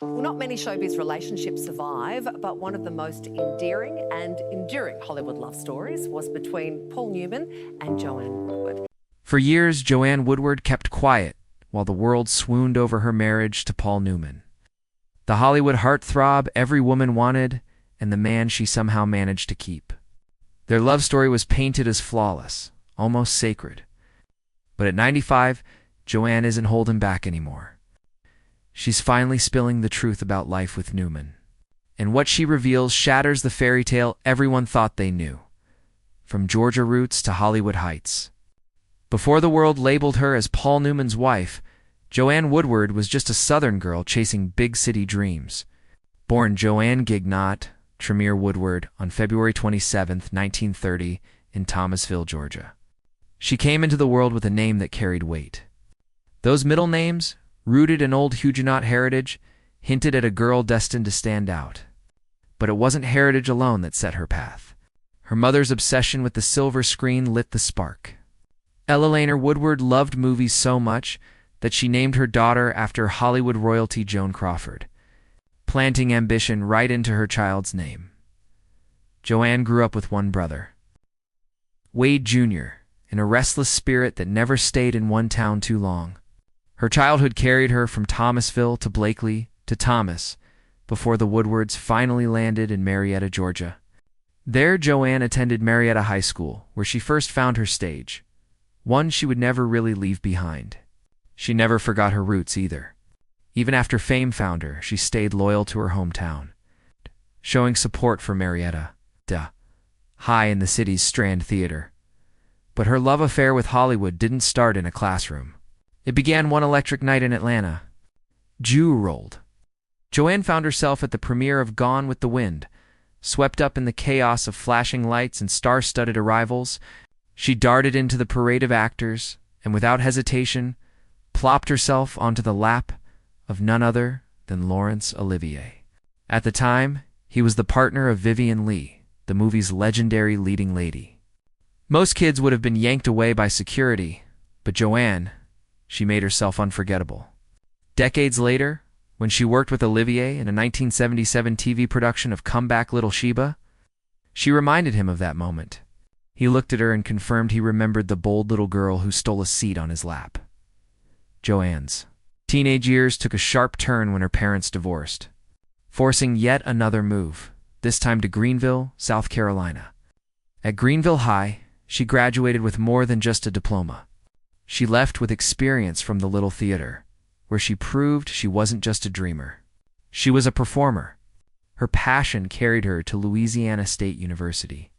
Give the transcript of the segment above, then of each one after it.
Well, not many showbiz relationships survive, but one of the most endearing and enduring Hollywood love stories was between Paul Newman and Joanne Woodward. For years, Joanne Woodward kept quiet while the world swooned over her marriage to Paul Newman. The Hollywood heartthrob every woman wanted, and the man she somehow managed to keep. Their love story was painted as flawless, almost sacred. But at 95, Joanne isn't holding back anymore. She's finally spilling the truth about life with Newman. And what she reveals shatters the fairy tale everyone thought they knew. From Georgia roots to Hollywood heights. Before the world labeled her as Paul Newman's wife, Joanne Woodward was just a Southern girl chasing big city dreams. Born Joanne Gignot Tremere Woodward on February 27, 1930, in Thomasville, Georgia. She came into the world with a name that carried weight. Those middle names, rooted in old Huguenot heritage, hinted at a girl destined to stand out. But it wasn't heritage alone that set her path. Her mother's obsession with the silver screen lit the spark. Ella Laner Woodward loved movies so much that she named her daughter after Hollywood royalty Joan Crawford, planting ambition right into her child's name. Joanne grew up with one brother, Wade Jr., in a restless spirit that never stayed in one town too long. Her childhood carried her from Thomasville to Blakely to Thomas, before the Woodwards finally landed in Marietta, Georgia. There, Joanne attended Marietta High School, where she first found her stage, one she would never really leave behind. She never forgot her roots either. Even after fame found her, she stayed loyal to her hometown, showing support for Marietta High in the city's Strand Theater. But her love affair with Hollywood didn't start in a classroom. It began one electric night in Atlanta. Jew rolled. Joanne found herself at the premiere of Gone with the Wind. Swept up in the chaos of flashing lights and star-studded arrivals, she darted into the parade of actors and without hesitation plopped herself onto the lap of none other than Laurence Olivier. At the time, he was the partner of Vivien Leigh, the movie's legendary leading lady. Most kids would have been yanked away by security, but Joanne, she made herself unforgettable. Decades later, when she worked with Olivier in a 1977 TV production of Come Back Little Sheba, she reminded him of that moment. He looked at her and confirmed he remembered the bold little girl who stole a seat on his lap. Joanne's teenage years took a sharp turn when her parents divorced, forcing yet another move, this time to Greenville, South Carolina. At Greenville High, she graduated with more than just a diploma. She left with experience from the Little Theater, where she proved she wasn't just a dreamer. She was a performer. Her passion carried her to Louisiana State University,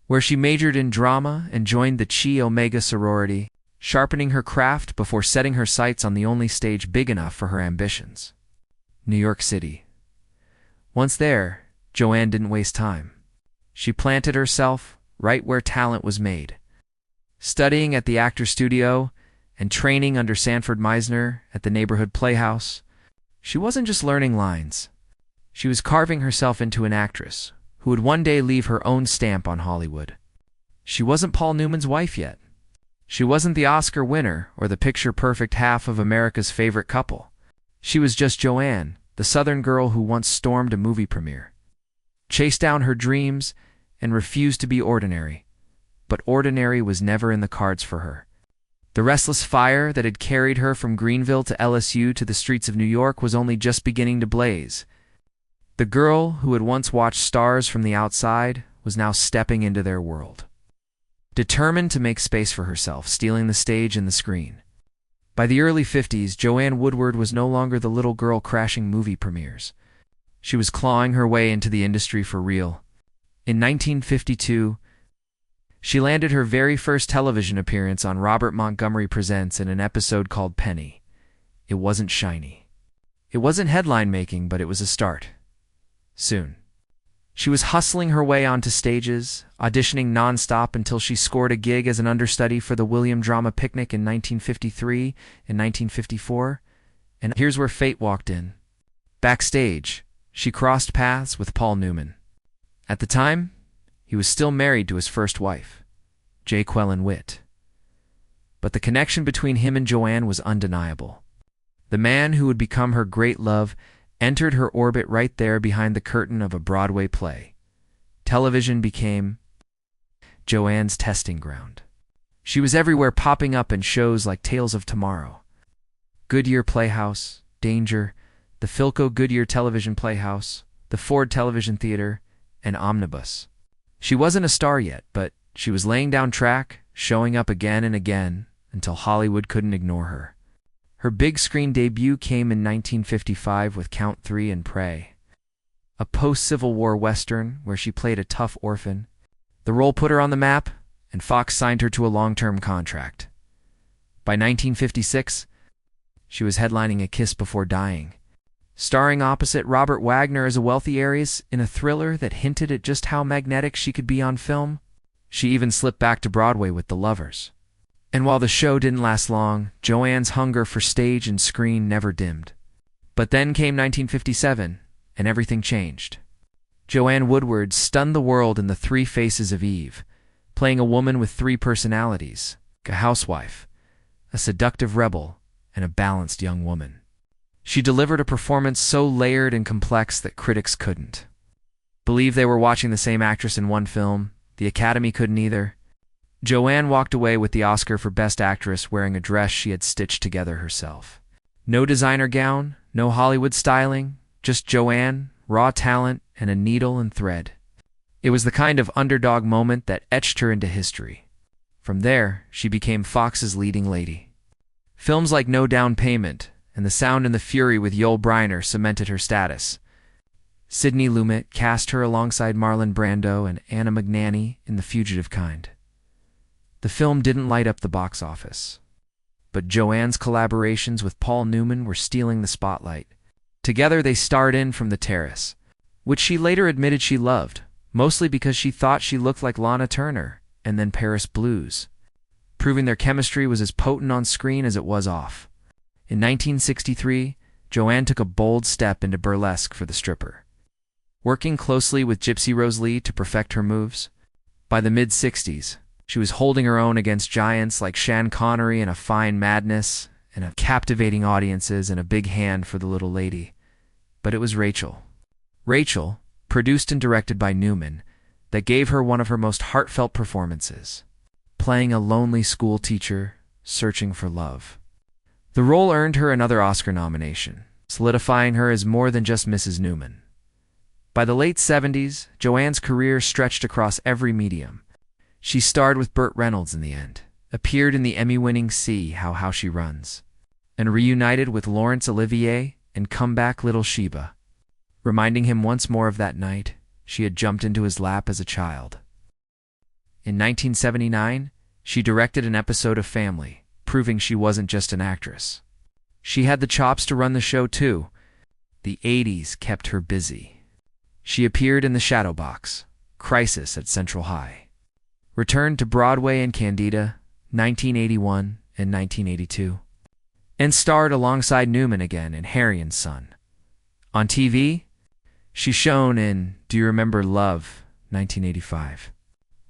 where she majored in drama and joined the Chi Omega sorority, sharpening her craft before setting her sights on the only stage big enough for her ambitions: New York City. Once there, Joanne didn't waste time. She planted herself right where talent was made, studying at the Actors Studio and training under Sanford Meisner at the neighborhood playhouse. She wasn't just learning lines. She was carving herself into an actress who would one day leave her own stamp on Hollywood. She wasn't Paul Newman's wife yet. She wasn't the Oscar winner or the picture-perfect half of America's favorite couple. She was just Joanne, the Southern girl who once stormed a movie premiere, chased down her dreams, and refused to be ordinary. But ordinary was never in the cards for her. The restless fire that had carried her from Greenville to LSU to the streets of New York was only just beginning to blaze. The girl who had once watched stars from the outside was now stepping into their world, determined to make space for herself, stealing the stage and the screen. By the early 50s, Joanne Woodward was no longer the little girl crashing movie premieres. She was clawing her way into the industry for real. In 1952, she landed her very first television appearance on Robert Montgomery Presents in an episode called Penny. It wasn't shiny. It wasn't headline-making, but it was a start. Soon, she was hustling her way onto stages, auditioning nonstop until she scored a gig as an understudy for the William Drama Picnic in 1953 and 1954. And here's where fate walked in. Backstage, she crossed paths with Paul Newman. At the time, he was still married to his first wife, Jaqueline Witt. But the connection between him and Joanne was undeniable. The man who would become her great love entered her orbit right there behind the curtain of a Broadway play. Television became Joanne's testing ground. She was everywhere, popping up in shows like Tales of Tomorrow, Goodyear Playhouse, Danger, the Philco Goodyear Television Playhouse, the Ford Television Theater, and Omnibus. She wasn't a star yet, but she was laying down track, showing up again and again, until Hollywood couldn't ignore her. Her big screen debut came in 1955 with Count 3 and Prey, a post-Civil War Western where she played a tough orphan. The role put her on the map, and Fox signed her to a long-term contract. By 1956, she was headlining A Kiss Before Dying, starring opposite Robert Wagner as a wealthy heiress in a thriller that hinted at just how magnetic she could be on film. She even slipped back to Broadway with The Lovers. And while the show didn't last long, Joanne's hunger for stage and screen never dimmed. But then came 1957, and everything changed. Joanne Woodward stunned the world in The Three Faces of Eve, playing a woman with three personalities: a housewife, a seductive rebel, and a balanced young woman. She delivered a performance so layered and complex that critics couldn't believe they were watching the same actress in one film. The Academy couldn't either. Joanne walked away with the Oscar for Best Actress wearing a dress she had stitched together herself. No designer gown, no Hollywood styling, just Joanne, raw talent, and a needle and thread. It was the kind of underdog moment that etched her into history. From there, she became Fox's leading lady. Films like No Down Payment and The Sound and the Fury with Yul Brynner cemented her status. Sidney Lumet cast her alongside Marlon Brando and Anna Magnani in The Fugitive Kind. The film didn't light up the box office, but Joanne's collaborations with Paul Newman were stealing the spotlight. Together they starred in From the Terrace, which she later admitted she loved, mostly because she thought she looked like Lana Turner, and then Paris Blues, proving their chemistry was as potent on screen as it was off. In 1963, Joanne took a bold step into burlesque for The Stripper, working closely with Gypsy Rose Lee to perfect her moves. By the mid-60s, she was holding her own against giants like Sean Connery in A Fine Madness, and captivating audiences and a big hand for the little lady. But it was Rachel, produced and directed by Newman, that gave her one of her most heartfelt performances, playing a lonely school teacher searching for love. The role earned her another Oscar nomination, solidifying her as more than just Mrs. Newman. By the late 70s, Joanne's career stretched across every medium. She starred with Burt Reynolds in the end, appeared in the Emmy-winning See How She Runs, and reunited with Laurence Olivier in Comeback Little Sheba, reminding him once more of that night she had jumped into his lap as a child. In 1979, she directed an episode of Family, proving she wasn't just an actress. She had the chops to run the show too. The 80s kept her busy. She appeared in The Shadow Box, Crisis at Central High, returned to Broadway in Candida, 1981 and 1982, and starred alongside Newman again in Harry and Son. On TV, she shone in Do You Remember Love, 1985,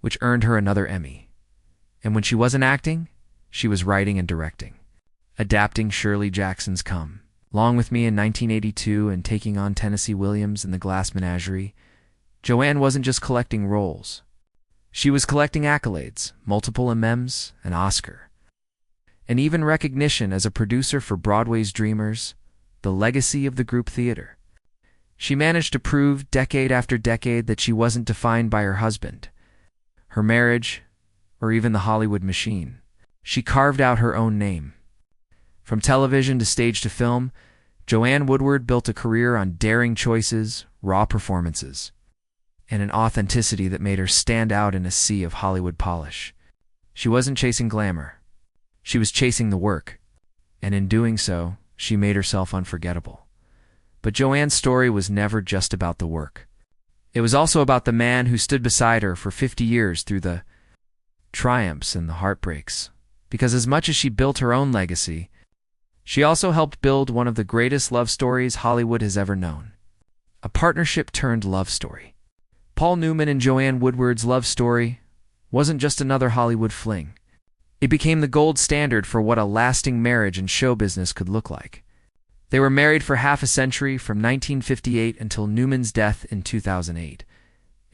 which earned her another Emmy. And when she wasn't acting, she was writing and directing, adapting Shirley Jackson's Come, Long With Me in 1982 and taking on Tennessee Williams in The Glass Menagerie. Joanne wasn't just collecting roles. She was collecting accolades, multiple Emmys, an Oscar, and even recognition as a producer for Broadway's Dreamers, the legacy of the group theater. She managed to prove decade after decade that she wasn't defined by her husband, her marriage, or even the Hollywood machine. She carved out her own name. From television to stage to film, Joanne Woodward built a career on daring choices, raw performances, and an authenticity that made her stand out in a sea of Hollywood polish. She wasn't chasing glamour. She was chasing the work, and in doing so, she made herself unforgettable. But Joanne's story was never just about the work. It was also about the man who stood beside her for 50 years through the triumphs and the heartbreaks. Because as much as she built her own legacy, she also helped build one of the greatest love stories Hollywood has ever known. A partnership turned love story. Paul Newman and Joanne Woodward's love story wasn't just another Hollywood fling. It became the gold standard for what a lasting marriage in show business could look like. They were married for half a century from 1958 until Newman's death in 2008.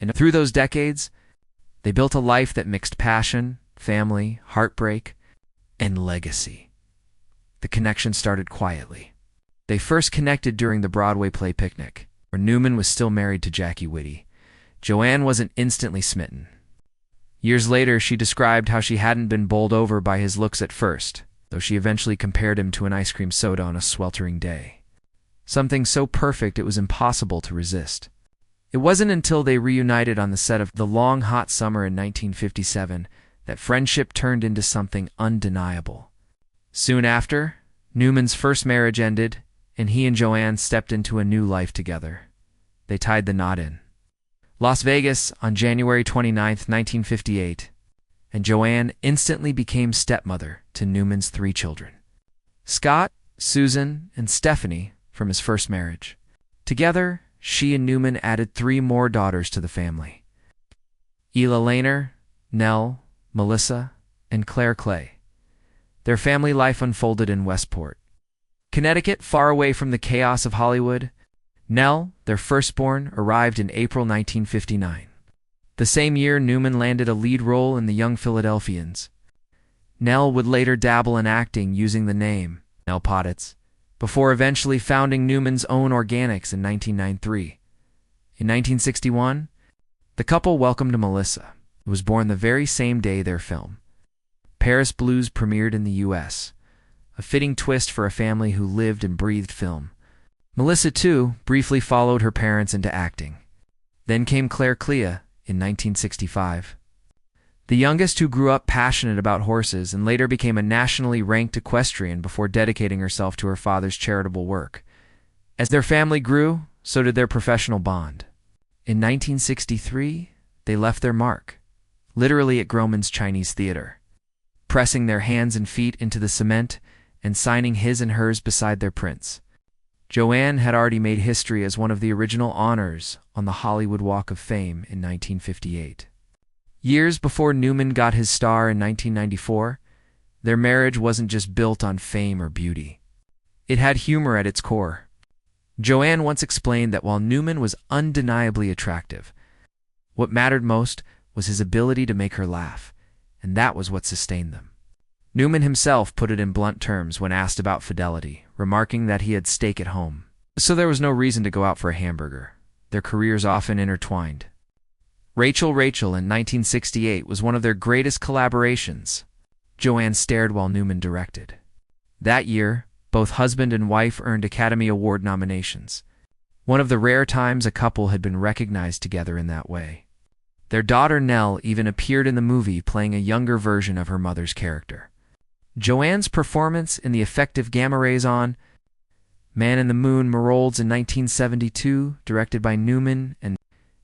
And through those decades, they built a life that mixed passion, family, heartbreak, and legacy. The connection started quietly. They first connected during the Broadway play Picnic, where Newman was still married to Jackie Whitty. Joanne wasn't instantly smitten. Years later, she described how she hadn't been bowled over by his looks at first, though she eventually compared him to an ice cream soda on a sweltering day. Something so perfect it was impossible to resist. It wasn't until they reunited on the set of The Long Hot Summer in 1957 that friendship turned into something undeniable. Soon after, Newman's first marriage ended, and he and Joanne stepped into a new life together. They tied the knot in Las Vegas on January 29, 1958, and Joanne instantly became stepmother to Newman's 3 children: Scott, Susan, and Stephanie from his first marriage. Together, she and Newman added 3 more daughters to the family: Ela Lehner, Nell, Melissa, and Claire Clay. Their family life unfolded in Westport, Connecticut, far away from the chaos of Hollywood. Nell, their firstborn, arrived in April 1959. The same year, Newman landed a lead role in The Young Philadelphians. Nell would later dabble in acting using the name Nell Potitz, before eventually founding Newman's own Organics in 1993. In 1961, the couple welcomed Melissa, who was born the very same day their film, Paris Blues, premiered in the U.S., a fitting twist for a family who lived and breathed film. Melissa, too, briefly followed her parents into acting. Then came Claire Clea in 1965. The youngest, who grew up passionate about horses and later became a nationally ranked equestrian before dedicating herself to her father's charitable work. As their family grew, so did their professional bond. In 1963, they left their mark, literally at Grauman's Chinese Theater, pressing their hands and feet into the cement and signing his and hers beside their prints. Joanne had already made history as one of the original honors on the Hollywood Walk of Fame in 1958. Years before Newman got his star in 1994, their marriage wasn't just built on fame or beauty. It had humor at its core. Joanne once explained that while Newman was undeniably attractive, what mattered most was his ability to make her laugh, and that was what sustained them. Newman himself put it in blunt terms when asked about fidelity, remarking that he had steak at home, so there was no reason to go out for a hamburger. Their careers often intertwined. Rachel in 1968 was one of their greatest collaborations. Joanne starred while Newman directed. That year, both husband and wife earned Academy Award nominations, one of the rare times a couple had been recognized together in that way. Their daughter Nell even appeared in the movie, playing a younger version of her mother's character. Joanne's performance in the effective gamma rays on Man in the Moon Marolds in 1972, directed by Newman and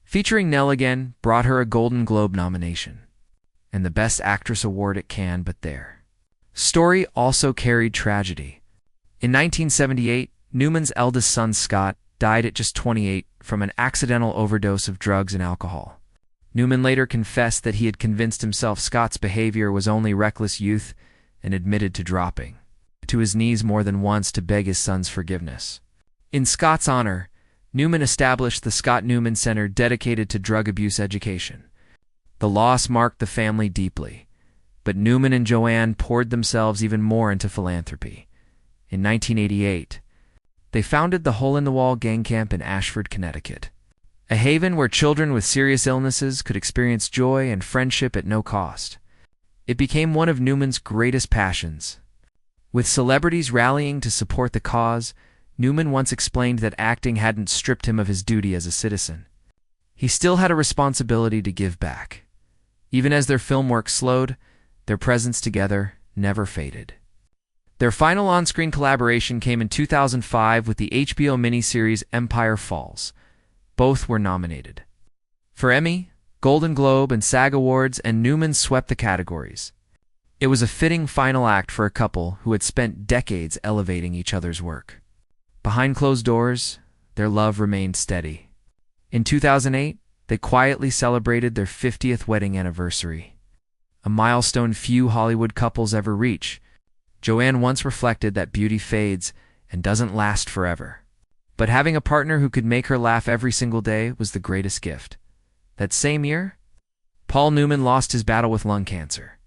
featuring Nell again, brought her a Golden Globe nomination and the Best Actress award at Cannes. But their story also carried tragedy. In 1978, Newman's eldest son Scott died at just 28 from an accidental overdose of drugs and alcohol. Newman later confessed that he had convinced himself Scott's behavior was only reckless youth and admitted to dropping to his knees more than once to beg his son's forgiveness. In Scott's honor, Newman established the Scott Newman Center, dedicated to drug abuse education. The loss marked the family deeply, but Newman and Joanne poured themselves even more into philanthropy. In 1988, they founded the Hole in the Wall Gang Camp in Ashford, Connecticut, a haven where children with serious illnesses could experience joy and friendship at no cost. It became one of Newman's greatest passions. With celebrities rallying to support the cause, Newman once explained that acting hadn't stripped him of his duty as a citizen. He still had a responsibility to give back. Even as their film work slowed, their presence together never faded. Their final on-screen collaboration came in 2005 with the HBO miniseries Empire Falls. Both were nominated for Emmy, Golden Globe, and SAG Awards, and Newman swept the categories. It was a fitting final act for a couple who had spent decades elevating each other's work. Behind closed doors, their love remained steady. In 2008, they quietly celebrated their 50th wedding anniversary, a milestone few Hollywood couples ever reach. Joanne once reflected that beauty fades, and doesn't last forever. But having a partner who could make her laugh every single day was the greatest gift. That same year, Paul Newman lost his battle with lung cancer.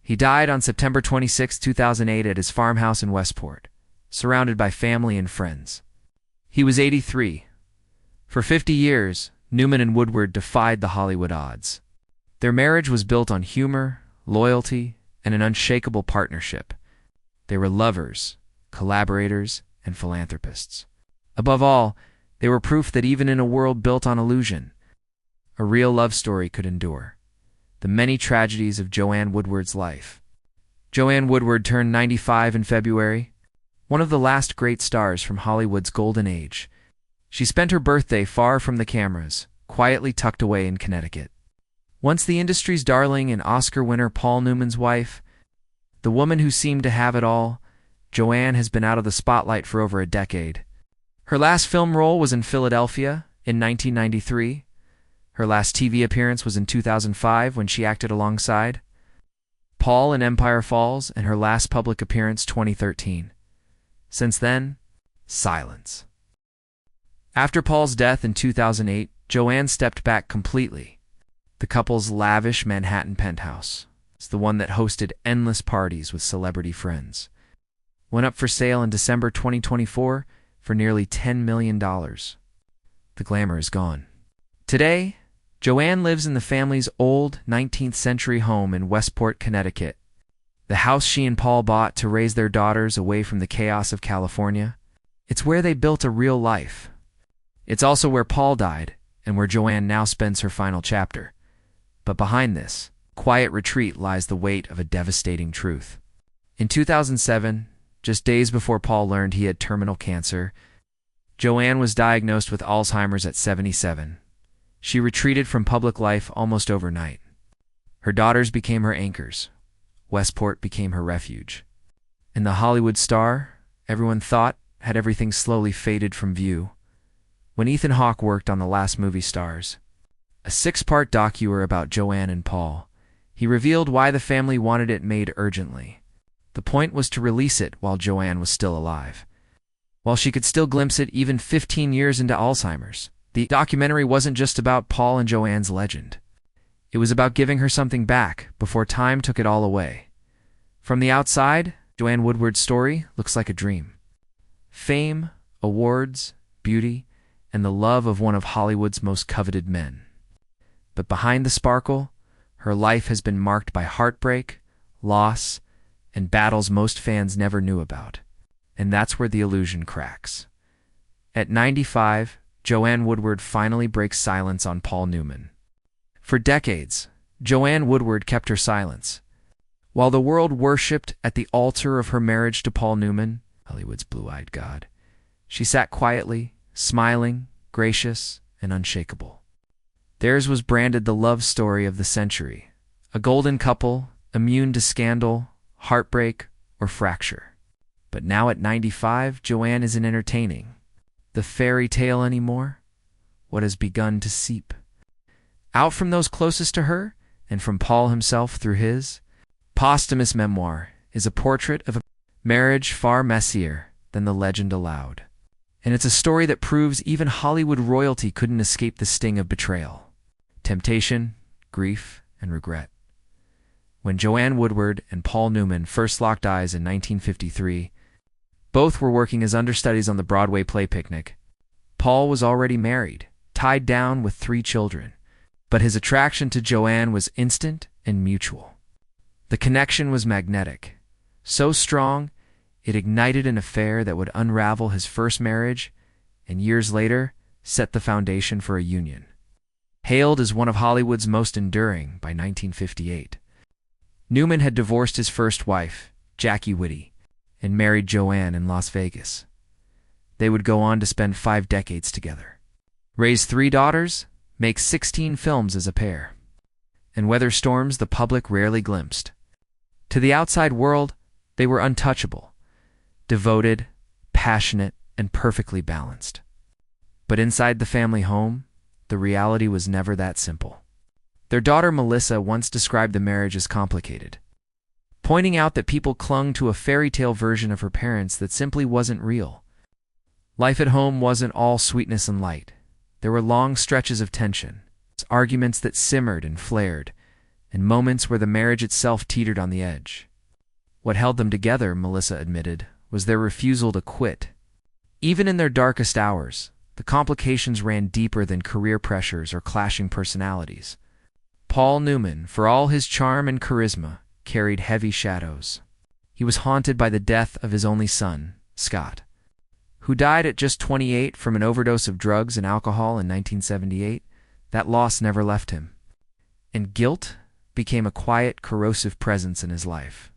He died on September 26, 2008 at his farmhouse in Westport, surrounded by family and friends. He was 83. For 50 years, Newman and Woodward defied the Hollywood odds. Their marriage was built on humor, loyalty, and an unshakable partnership. They were lovers, collaborators, and philanthropists. Above all, they were proof that even in a world built on illusion, a real love story could endure. The many tragedies of Joanne Woodward's life. Joanne Woodward turned 95 in February, one of the last great stars from Hollywood's golden age. She spent her birthday far from the cameras, quietly tucked away in Connecticut. Once the industry's darling and Oscar winner Paul Newman's wife, the woman who seemed to have it all, Joanne has been out of the spotlight for over a decade. Her last film role was in Philadelphia in 1993. Her last TV appearance was in 2005 when she acted alongside Paul in Empire Falls, and her last public appearance 2013. Since then, silence. After Paul's death in 2008, Joanne stepped back completely. The couple's lavish Manhattan penthouse, it's the one that hosted endless parties with celebrity friends, went up for sale in December 2024 for nearly $10 million. The glamour is gone. Today, Joanne lives in the family's old 19th century home in Westport, Connecticut, the house she and Paul bought to raise their daughters away from the chaos of California. It's where they built a real life. It's also where Paul died and where Joanne now spends her final chapter. But behind this quiet retreat lies the weight of a devastating truth. In 2007, just days before Paul learned he had terminal cancer, Joanne was diagnosed with Alzheimer's at 77. She retreated from public life almost overnight. Her daughters became her anchors. Westport became her refuge. And the Hollywood star, everyone thought, had everything slowly faded from view. When Ethan Hawke worked on The Last Movie Stars, a 6-part documentary about Joanne and Paul, he revealed why the family wanted it made urgently. The point was to release it while Joanne was still alive, while she could still glimpse it even 15 years into Alzheimer's. The documentary wasn't just about Paul and Joanne's legend. It was about giving her something back before time took it all away. From the outside, Joanne Woodward's story looks like a dream. Fame, awards, beauty, and the love of one of Hollywood's most coveted men. But behind the sparkle, her life has been marked by heartbreak, loss, and battles most fans never knew about. And that's where the illusion cracks. At 95, Joanne Woodward finally breaks silence on Paul Newman. For decades, Joanne Woodward kept her silence. While the world worshipped at the altar of her marriage to Paul Newman, Hollywood's blue-eyed god, she sat quietly, smiling, gracious, and unshakable. Theirs was branded the love story of the century, a golden couple, immune to scandal, heartbreak, or fracture. But now at 95, Joanne isn't entertaining the fairy tale anymore. What has begun to seep out from those closest to her, and from Paul himself through his posthumous memoir, is a portrait of a marriage far messier than the legend allowed. And it's a story that proves even Hollywood royalty couldn't escape the sting of betrayal, temptation, grief, and regret. When Joanne Woodward and Paul Newman first locked eyes in 1953, both were working as understudies on the Broadway play Picnic. Paul was already married, tied down with 3 children, but his attraction to Joanne was instant and mutual. The connection was magnetic, so strong it ignited an affair that would unravel his first marriage and years later set the foundation for a union. Hailed as one of Hollywood's most enduring by 1958, Newman had divorced his first wife, Jackie Whitty, and married Joanne in Las Vegas. They would go on to spend 5 decades together, raise 3 daughters, make 16 films as a pair, and weather storms the public rarely glimpsed. To the outside world, they were untouchable, devoted, passionate, and perfectly balanced. But inside the family home, the reality was never that simple. Their daughter Melissa once described the marriage as complicated. pointing out that people clung to a fairy tale version of her parents that simply wasn't real. Life at home wasn't all sweetness and light. There were long stretches of tension, arguments that simmered and flared, and moments where the marriage itself teetered on the edge. What held them together, Melissa admitted, was their refusal to quit. Even in their darkest hours, the complications ran deeper than career pressures or clashing personalities. Paul Newman, for all his charm and charisma, carried heavy shadows. He was haunted by the death of his only son, Scott, who died at just 28 from an overdose of drugs and alcohol in 1978. That loss never left him. And guilt became a quiet, corrosive presence in his life.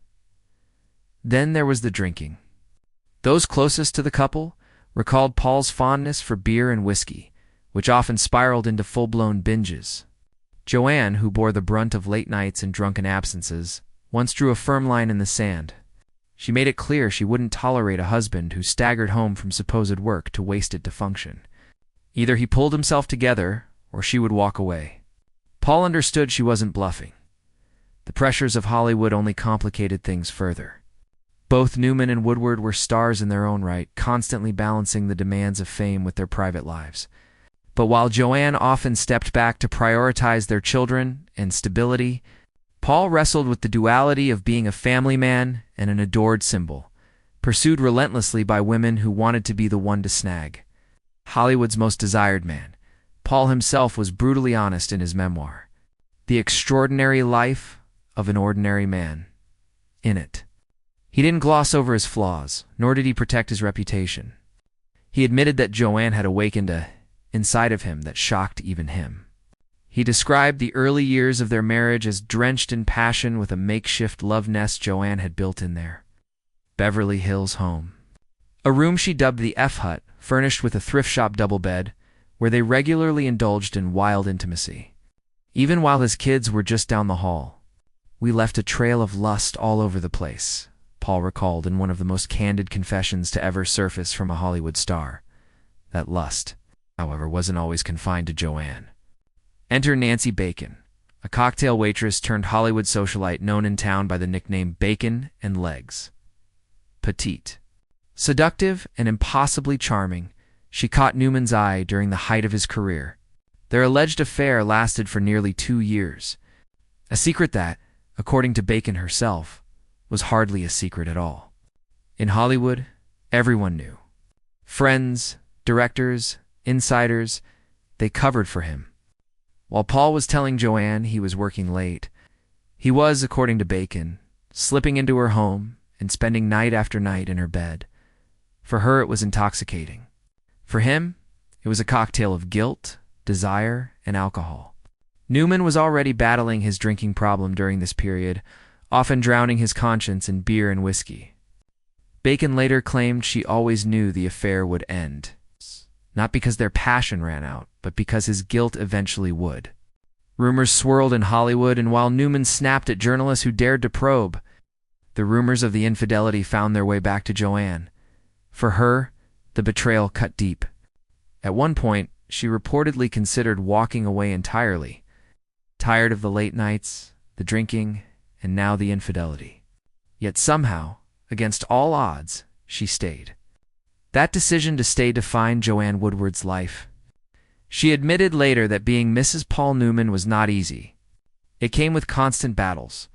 Then there was the drinking. Those closest to the couple recalled Paul's fondness for beer and whiskey, which often spiraled into full-blown binges. Joanne, who bore the brunt of late nights and drunken absences, once drew a firm line in the sand. She made it clear she wouldn't tolerate a husband who staggered home from supposed work to waste it to function. Either he pulled himself together, or she would walk away. Paul understood she wasn't bluffing. The pressures of Hollywood only complicated things further. Both Newman and Woodward were stars in their own right, constantly balancing the demands of fame with their private lives. But while Joanne often stepped back to prioritize their children and stability, Paul wrestled with the duality of being a family man and an adored symbol, pursued relentlessly by women who wanted to be the one to snag. Hollywood's most desired man, Paul himself was brutally honest in his memoir. The extraordinary life of an ordinary man. In it, he didn't gloss over his flaws, nor did he protect his reputation. He admitted that Joanne had awakened a inside of him that shocked even him. He described the early years of their marriage as drenched in passion with a makeshift love nest Joanne had built in their Beverly Hills home. A room she dubbed the F-Hut, furnished with a thrift shop double bed, where they regularly indulged in wild intimacy. Even while his kids were just down the hall, "We left a trail of lust all over the place," Paul recalled in one of the most candid confessions to ever surface from a Hollywood star. That lust, however, wasn't always confined to Joanne. Enter Nancy Bacon, a cocktail waitress turned Hollywood socialite known in town by the nickname Bacon and Legs. Petite, seductive, and impossibly charming, she caught Newman's eye during the height of his career. Their alleged affair lasted for nearly 2 years, a secret that, according to Bacon herself, was hardly a secret at all. In Hollywood, everyone knew. Friends, directors, insiders, they covered for him. While Paul was telling Joanne he was working late, he was, according to Bacon, slipping into her home and spending night after night in her bed. For her, it was intoxicating. For him, it was a cocktail of guilt, desire, and alcohol. Newman was already battling his drinking problem during this period, often drowning his conscience in beer and whiskey. Bacon later claimed she always knew the affair would end, not because their passion ran out, but because his guilt eventually would. Rumors swirled in Hollywood, and while Newman snapped at journalists who dared to probe, the rumors of the infidelity found their way back to Joanne. For her, the betrayal cut deep. At one point, she reportedly considered walking away entirely, tired of the late nights, the drinking, and now the infidelity. Yet somehow, against all odds, she stayed. That decision to stay defined Joanne Woodward's life. She admitted later that being Mrs. Paul Newman was not easy. It came with constant battles,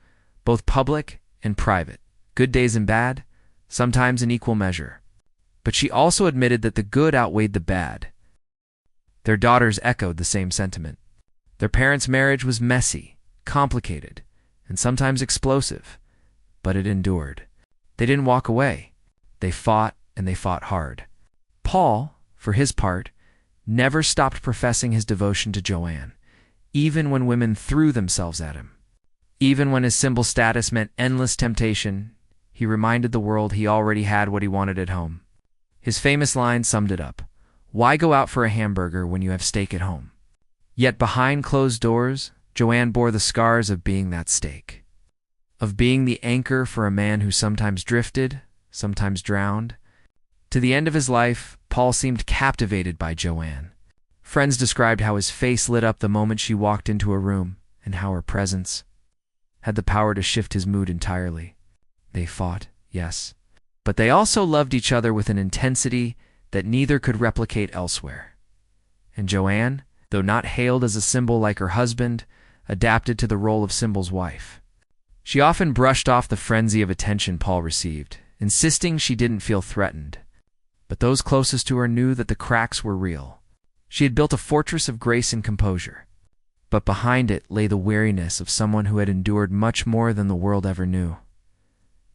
both public and private, good days and bad, sometimes in equal measure. But she also admitted that the good outweighed the bad. Their daughters echoed the same sentiment. Their parents' marriage was messy, complicated, and sometimes explosive, but it endured. They didn't walk away. They fought, and they fought hard. Paul, for his part, never stopped professing his devotion to Joanne, even when women threw themselves at him. Even when his symbol status meant endless temptation, he reminded the world he already had what he wanted at home. His famous line summed it up: "Why go out for a hamburger when you have steak at home?" Yet behind closed doors, Joanne bore the scars of being that steak, of being the anchor for a man who sometimes drifted, sometimes drowned. To the end of his life, Paul seemed captivated by Joanne. Friends described how his face lit up the moment she walked into a room, and how her presence had the power to shift his mood entirely. They fought, yes. But they also loved each other with an intensity that neither could replicate elsewhere. And Joanne, though not hailed as a symbol like her husband, adapted to the role of Symbol's wife. She often brushed off the frenzy of attention Paul received, insisting she didn't feel threatened. But those closest to her knew that the cracks were real. She had built a fortress of grace and composure, but behind it lay the weariness of someone who had endured much more than the world ever knew.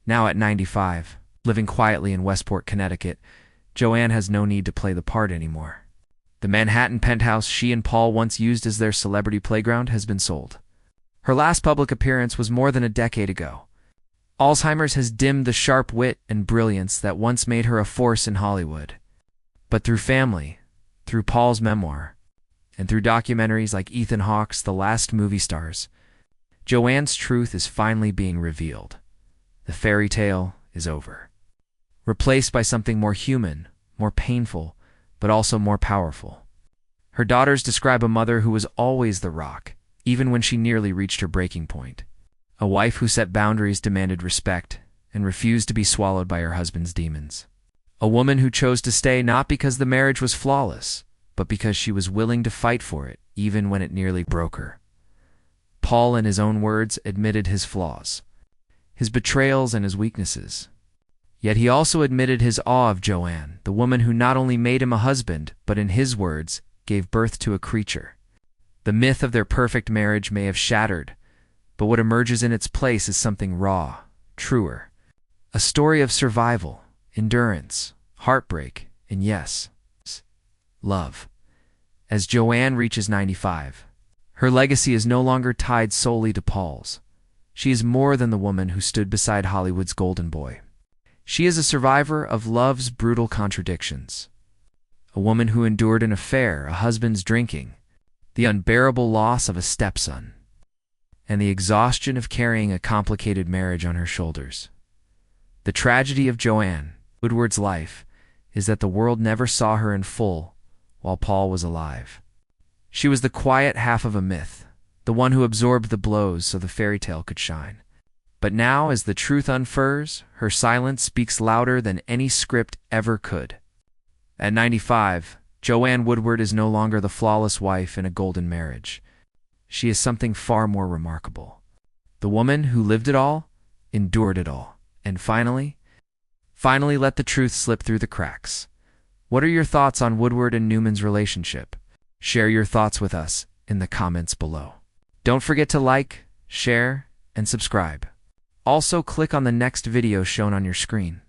Now at 95, living quietly in Westport, Connecticut, Joanne has no need to play the part anymore. The Manhattan penthouse she and Paul once used as their celebrity playground has been sold. Her last public appearance was more than a decade ago. Alzheimer's has dimmed the sharp wit and brilliance that once made her a force in Hollywood. But through family, through Paul's memoir, and through documentaries like Ethan Hawke's The Last Movie Stars, Joanne's truth is finally being revealed. The fairy tale is over, replaced by something more human, more painful, but also more powerful. Her daughters describe a mother who was always the rock, even when she nearly reached her breaking point. A wife who set boundaries, demanded respect, and refused to be swallowed by her husband's demons. A woman who chose to stay not because the marriage was flawless, but because she was willing to fight for it, even when it nearly broke her. Paul, in his own words, admitted his flaws, his betrayals and his weaknesses. Yet he also admitted his awe of Joanne, the woman who not only made him a husband, but in his words, gave birth to a creature. The myth of their perfect marriage may have shattered, but what emerges in its place is something raw, truer. A story of survival, endurance, heartbreak, and yes, love. As Joanne reaches 95, her legacy is no longer tied solely to Paul's. She is more than the woman who stood beside Hollywood's golden boy. She is a survivor of love's brutal contradictions. A woman who endured an affair, a husband's drinking, the unbearable loss of a stepson, and the exhaustion of carrying a complicated marriage on her shoulders. The tragedy of Joanne Woodward's life is that the world never saw her in full while Paul was alive. She was the quiet half of a myth, the one who absorbed the blows so the fairy tale could shine. But now, as the truth unfurls, her silence speaks louder than any script ever could. At 95, Joanne Woodward is no longer the flawless wife in a golden marriage. She is something far more remarkable. The woman who lived it all, endured it all, and finally let the truth slip through the cracks. What are your thoughts on Woodward and Newman's relationship? Share your thoughts with us in the comments below. Don't forget to like, share, and subscribe. Also, click on the next video shown on your screen.